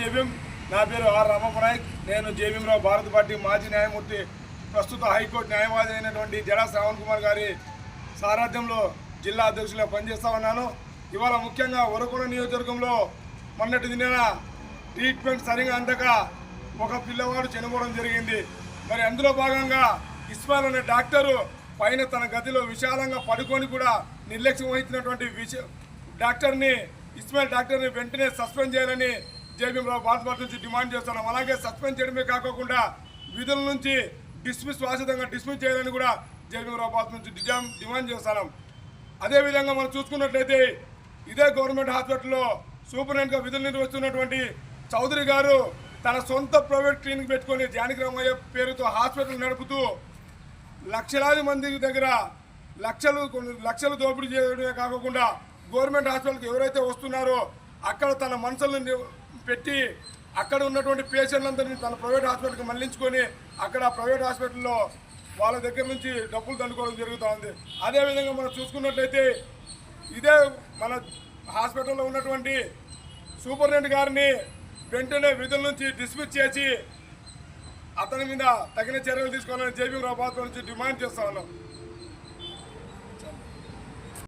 JBM. నా పేరు are Ram Nayak. నేను జేబీఎంరావు భారత పార్టీ మాజీ న్యాయమూర్తి, ప్రస్తుత హైకోర్టు న్యాయవాది అయినటువంటి జడా శ్రావణ్ కుమార్ గారి సారథ్యంలో జిల్లా అధ్యక్షులుగా పనిచేస్తా ఉన్నాను. ఇవాళ ముఖ్యంగా ఉరవకొండ నియోజకవర్గంలో మొన్నటి దిన ట్రీట్మెంట్ సరిగా అందక ఒక పిల్లవాడు చనిపోవడం జరిగింది. మరి అందులో భాగంగా ఇస్మాయిల్ అనే డాక్టరు పైన తన గదిలో విశాలంగా పడుకొని కూడా నిర్లక్ష్యం వహించినటువంటి డాక్టర్ని వెంటనే సస్పెండ్ చేయాలని జేబీఎంరావు భారత పార్టీ నుంచి డిమాండ్ చేస్తున్నాం. అలాగే సస్పెండ్ చేయడమే కాకుండా విధుల నుంచి శాశ్వతంగా డిస్మిస్ చేయాలని కూడా జేబీఎంరావు భారత నుంచి డిమాండ్ చేస్తున్నాం. అదేవిధంగా మనం చూసుకున్నట్లయితే ఇదే గవర్నమెంట్ హాస్పిటల్లో సూపరింటెండెంట్గా విధులు నిర్వహిస్తున్నటువంటి చౌదరి గారు తన సొంత ప్రైవేట్ క్లినిక్ పెట్టుకొని జానకిరామయ్య పేరుతో హాస్పిటల్ నడుపుతూ లక్షలాది మంది దగ్గర లక్షలు దోపిడీ చేయడమే కాకుండా గవర్నమెంట్ హాస్పిటల్కి ఎవరైతే వస్తున్నారో అక్కడ తన మనసులను పెట్టి అక్కడ ఉన్నటువంటి పేషెంట్లందరినీ తన ప్రైవేట్ హాస్పిటల్కి మళ్లించుకొని అక్కడ ప్రైవేట్ హాస్పిటల్లో వాళ్ళ దగ్గర నుంచి డబ్బులు దండుకోవడం జరుగుతూ ఉంది. అదేవిధంగా మనం చూసుకున్నట్లయితే ఇదే మన హాస్పిటల్లో ఉన్నటువంటి సూపరింటెండెంట్ గారిని వెంటనే విధుల నుంచి డిస్మిస్ చేసి అతని మీద తగిన చర్యలు తీసుకోవాలని జేబీఎంరావు భారత నుంచి డిమాండ్ చేస్తా ఉన్నాం.